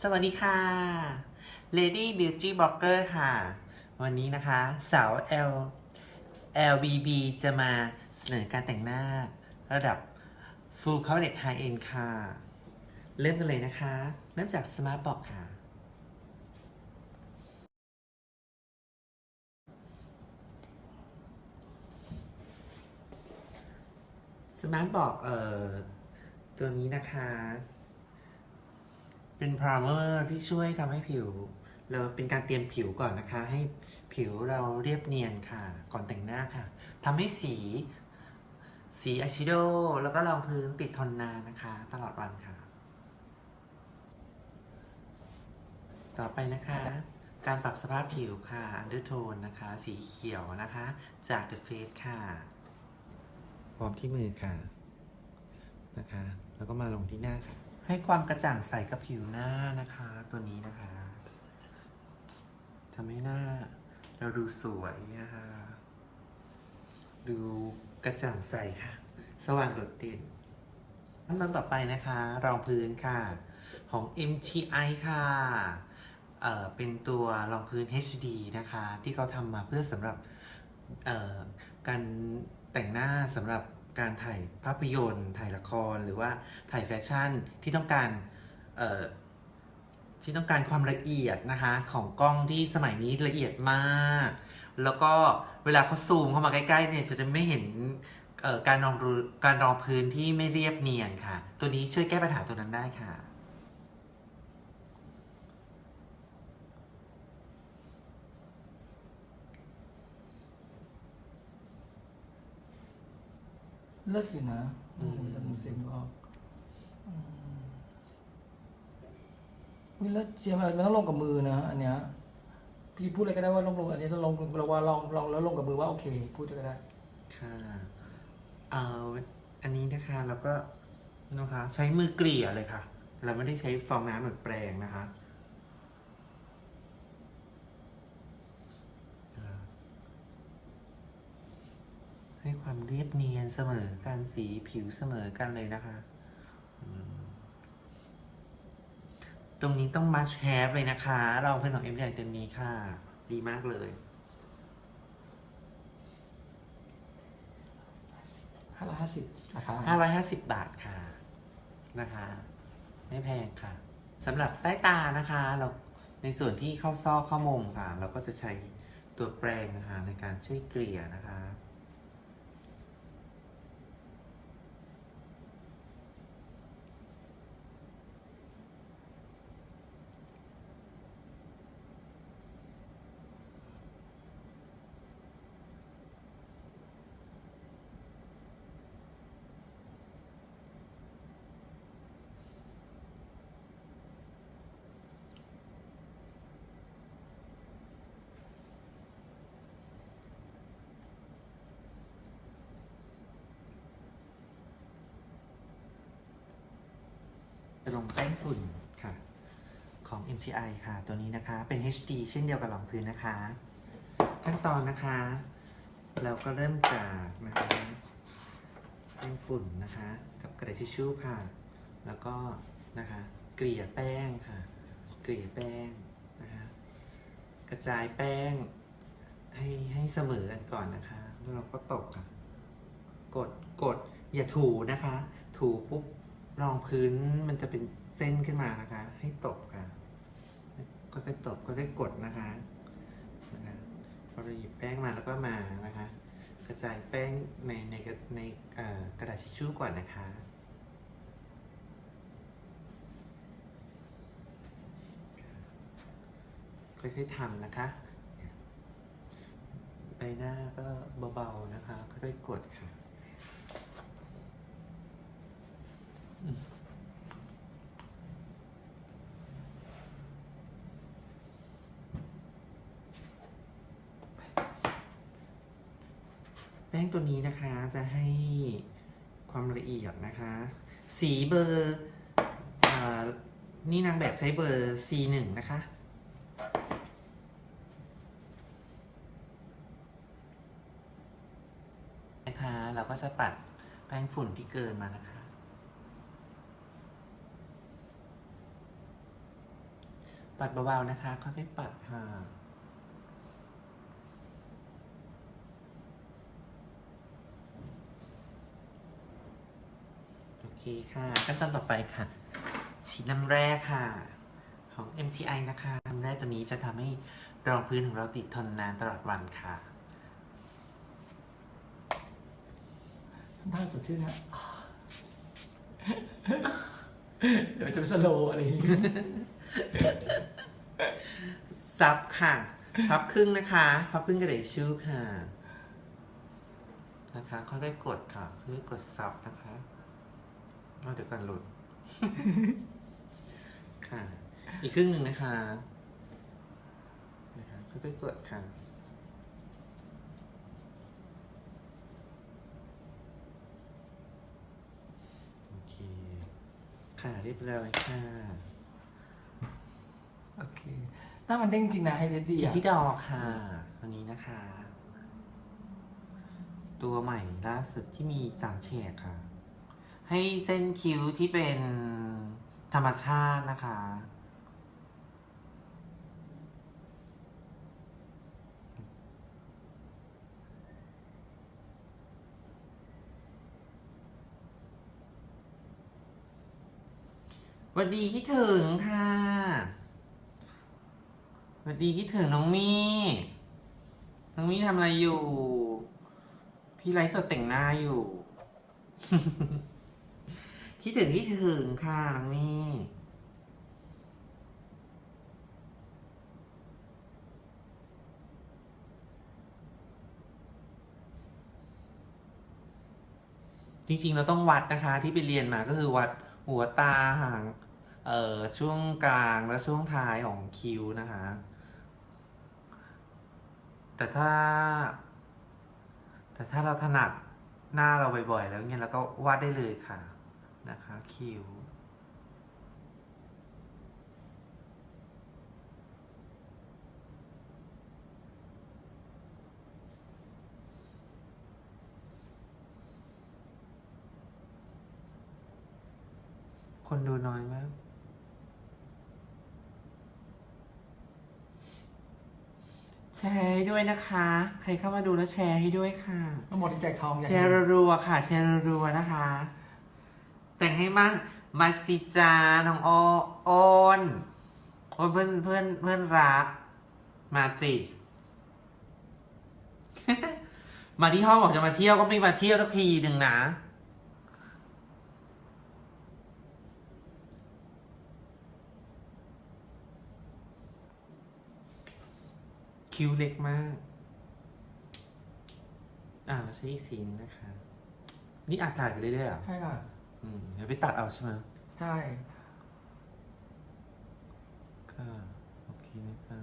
สวัสดีค่ะ Lady Beauty Blogger ค่ะ วันนี้นะคะสาว LBB จะมาเสนอการแต่งหน้าระดับ Full Coverage High End ค่ะ เริ่มกันเลยนะคะ เริ่มจาก Smart Box ค่ะ Smart Box ตัวนี้นะคะ เป็นพรามเมอร์ที่ช่วยทำให้ผิวเราเป็นการเตรียมผิวก่อนนะคะ ให้ผิวเราเรียบเนียนค่ะ ก่อนแต่งหน้าค่ะทำให้สีอายแชโดว์แล้วก็รองพื้นติดทนนานนะคะ ตลอดวันค่ะ ต่อไปนะคะ การปรับสภาพผิวค่ะ Undertone นะคะ สีเขียวนะคะ จาก The Face ค่ะพร้อมที่มือค่ะนะคะ แล้วก็มาลงที่หน้าค่ะ ให้ความกระจ่างใสกับผิวหน้านะคะ ตัวนี้นะคะทำให้หน้าเราดูสวยนะคะดูกระจ่างใสค่ะ สว่างโดดเด่นขั้นตอนต่อไปนะคะรองพื้นค่ะของ MTI ค่ะเป็นตัวรองพื้น HD นะคะที่เขาทำมาเพื่อสำหรับการแต่งหน้าสำหรับการถ่ายภาพยนตร์ถ่ายละครหรือว่าถ่ายแฟชั่นที่ต้องการความละเอียดนะคะของกล้องที่สมัยนี้ละเอียดมากแล้วก็เวลาเขาซูมเข้ามาใกล้ๆเนี่ยจะไม่เห็นการรองพื้นที่ไม่เรียบเนียนค่ะตัวนี้ช่วยแก้ปัญหาตัวนั้นได้ค่ะเลิศอยู่นะจากเสียงออกวิเลิศเชียร์มันต้องลงกับมือนะอันเนี้ยพี่พูดอะไรก็ได้ว่าลงอันนี้ต้องลงเราว่าลองแล้วลงกับมือว่าโอเคพูดก็ได้ค่ะอันนี้นะคะเราก็นะคะใช้มือเกลี่ยเลยค่ะเราไม่ได้ใช้ฟองน้ำหรือแปรงนะคะให้ความเรียบเนียนเสมอกันสีผิวเสมอกันเลยนะคะตรงนี้ต้อง must have เลยนะคะรองพื้นของ MTI ตัวนี้ค่ะดีมากเลย550ราคา550 บาทค่ะนะคะไม่แพงค่ะสำหรับใต้ตานะคะเราในส่วนที่เข้าซอกเข้ามุมค่ะเราก็จะใช้ตัวแปรงนะคะในการช่วยเกลี่ยนะคะจะลงแป้งฝุ่นค่ะของ MTI ค่ะตัวนี้นะคะเป็น HD เช่นเดียวกับรองพื้นนะคะขั้นตอนนะคะเราก็เริ่มจากนะคะแป้งฝุ่นนะคะกับกระดาษทิชชู่ค่ะแล้วก็นะคะเกลี่ยแป้งค่ะเกลี่ยแป้งนะคะกระจายแป้งให้เสมอกันก่อนนะคะแล้วเราก็ตบค่ะกดอย่าถูนะคะถูปุ๊บรองพื้นมันจะเป็นเส้นขึ้นมานะคะให้ตบค่ะก็ค่อยตบก็ค่อยกดนะคะพอเราหยิบแป้งมาแล้วก็มานะคะกระจายแป้งในกระดาษทิชชู่ก่อนนะคะค่อยๆทำนะคะใบหน้าก็เบาๆนะคะค่อยๆกดค่ะแป้งตัวนี้นะคะจะให้ความละเอียดนะคะสีเบอร์นี่นางแบบใช้เบอร์ C1 นะคะเราก็จะปัดแป้งฝุ่นที่เกินมานะคะ ปัดเบาๆนะคะค่อยๆปัดค่ะโอเคค่ะขั้นตอนต่อไปค่ะฉีดน้ำแร่ค่ะของ MTI นะคะน้ำแร่ตัวนี้จะทำให้รองพื้นของเราติดทนนานตลอดวันค่ะ ท่าสดชื่นนะเดี๋ยวจะสโลว์อะไรอย่างงี้ ซับค่ะพับครึ่งนะคะพับครึ่งกระดาษทิชชู่ค่ะนะคะค่อยๆกดค่ะค่อยๆกดซับนะคะเดี๋ยวกันหลุด ค่ะอีกครึ่งหนึ่งนะคะค่อยๆกดค่ะโอเคค่ะเรียบร้อยค่ะ โอเคหน้ามันเด้งจริงนะให้เรดดี้ ขีด อ่ะ ที่ดอกค่ะวันนี้นะคะ ตัวใหม่ล่าสุดที่มี3 เฉดค่ะ ให้เส้นคิ้วที่เป็นธรรมชาตินะคะสวัสดีคิดถึงค่ะสวัสดีคิดถึงน้องมี่น้องมี่ทำอะไรอยู่ พี่ไลฟ์สดแต่งหน้าอยู่ คิดถึงค่ะน้องมี่จริงๆเราต้องวัดนะคะที่ไปเรียนมาก็คือวัดหัวตาห่างช่วงกลางและช่วงท้ายของคิ้วนะคะ แต่ถ้าเราถนัดหน้าเราบ่อยๆแล้วเนี่ยเราก็วาดได้เลยค่ะนะคะคิ้วคนดูน้อยมากแชร์ให้ด้วยนะคะ ใครเข้ามาดูแล้วแชร์ให้ด้วยค่ะ ทั้งหมดที่แจกทองอย่าง แชร์รัวๆค่ะ แชร์รัวๆนะคะ แต่งให้มากมาสิจาน้องโอนเพื่อนรัก มาสิ มาที่ห้องบอกจะมาเที่ยวก็ไม่มาเที่ยวสักทีหนึ่งนะ คิ้วเล็กมาก เราใช้อีกสีนึงนะคะ นี่อาจถ่ายไปเรื่อยๆเหรอ ใช่ค่ะ เดี๋ยวไปตัดเอาใช่ไหม ใช่ ค่ะ โอเคนะคะ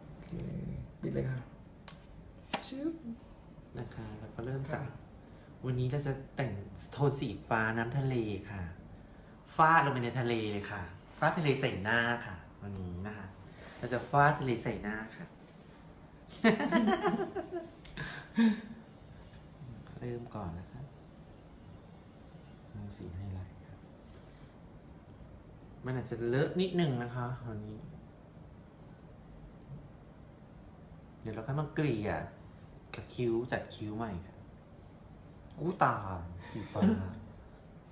โอเคปิดเลยค่ะชื่อ นะคะ แล้วก็เริ่มใส่วันนี้เราจะแต่งโทนสีฟ้าน้ำทะเลค่ะ ฟาดลงไปในทะเลเลยค่ะ ฟาดทะเลใส่หน้าค่ะ วันนี้นะคะ เราจะฟาดทะเลใส่หน้าค่ะ เริ่มก่อนนะคะเอาสีไฮไลท์ครับมันอาจจะเลอะนิดนึงนะคะวันนี้ เดี๋ยวเราค่อยมาเกลี่ยกับคิ้วจัดคิ้วใหม่ค่ะอู้ตาสีฟ้า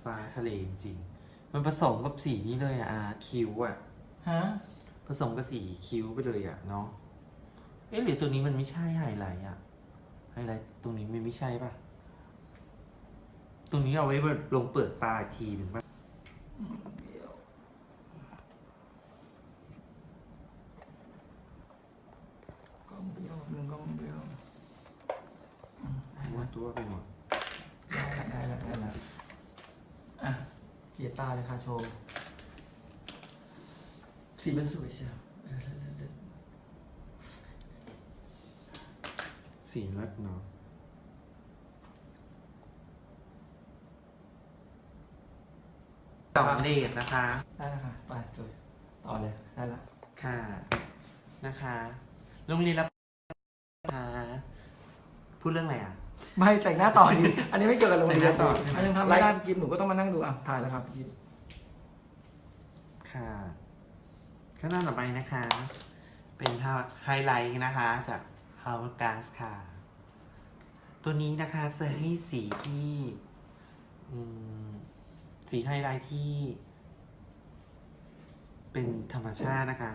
ฟ้าทะเลจริงๆมันผสมกับสีนี้เลยคิ้วฮะ ผสมกับสีคิ้วไปเลยเนาะหรือตัวนี้มันไม่ใช่ไฮไลท์ไฮไลท์ตรงนี้มันไม่ใช่ป่ะตรงนี้เอาไว้ลงเปลือกตาอีกทีหนึ่งป่ะกล้องเบี้ยวหนึ่งกล้องเบี้ยวว่าตัวไปหมด ได้แล้วอ่ะเกียร์ตาเลยค่ะโชว์สีเป็นสวยเชียวสีเลิศเนาะต่อเลดนะคะ ได้แล้วค่ะไปจุดต่อเลยได้ละ ค่ะนะคะโรงเรียนรับค่ะพูดเรื่องอะไรไม่แต่งหน้าต่อดิอันนี้ไม่เกี่ยวกับโรงเรียน แต่งหน้าต่อใช่ไหม อันยังทำไม่ได้กินหนูก็ต้องมานั่งดูถ่ายแล้วครับพี่ ค่ะขั้นตอนต่อไปนะคะ เป็นไฮไลท์นะคะจาก Hourglass ค่ะ ตัวนี้นะคะจะให้สีที่สีไฮไลท์ที่เป็นธรรมชาตินะคะ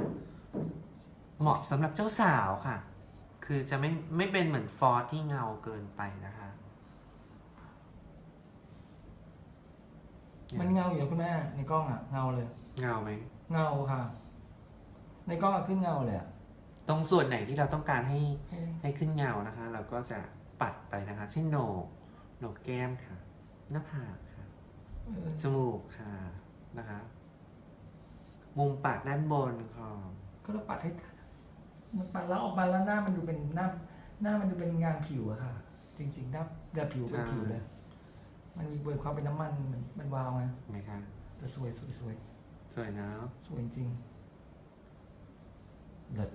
เหมาะสำหรับเจ้าสาวค่ะ คือจะไม่เป็นเหมือนฟอสที่เงาเกินไปนะคะ มันเงาอยู่นะคุณแม่ในกล้องอ่ะเงาเลย เงาไหม เงาค่ะ ในกล้องอะขึ้นเงาเลยอะ ตรงส่วนไหนที่เราต้องการให้ขึ้นเงานะคะ เราก็จะปัดไปนะคะเช่นโหนกแก้มค่ะ หน้าผากค่ะ จมูกค่ะนะคะ มุมปากด้านบนค่ะ ก็ต้องปัดให้มันปัดแล้วออกมาแล้วหน้ามันดูเป็นหน้ามันดูเป็นงานผิวอะค่ะ จริงๆหน้าผิวเป็นผิวเลย มันมีความเป็นน้ำมันมันวาวไง ไหมคะ แต่สวย สวยนะ สวยจริงเลิศ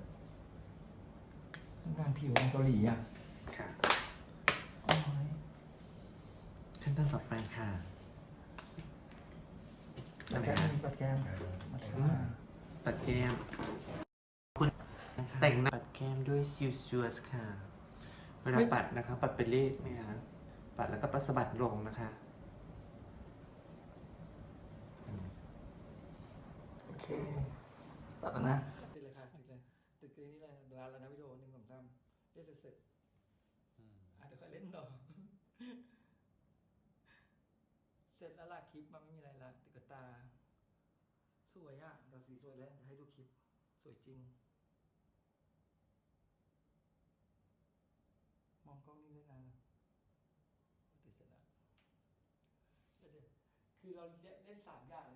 งานผิวงานเกาหลีอ่ะ ค่ะ โอ้ย ขั้นตอนต่อไปค่ะ ปัดแก้มปัดแก้มมาชา ปัดแก้มคุณแต่งหน้าปัดแก้มด้วยซิลซัวสค่ะ เวลาปัดนะคะ ปัดเป็นเลขไหมคะปัดแล้วก็ปัดสะบัดลงนะคะ โอเคตัดแล้วนะติดเลยค่ะติดเลยติดกรีนี่เลยลาแล้วนะวิดีโอ1 2 3เล่นเสร็จเดี๋ยวค่อยเล่นต่อ เสร็จแล้วล่ะคลิปมันไม่มีอะไรละติดกระตา สวยอ่ะแต่สีสวยแล้วให้ดูคลิปสวยจริง มองกล้องนี่ด้วยนะติดเสร็จแล้วคือเราเล่น3 อย่าง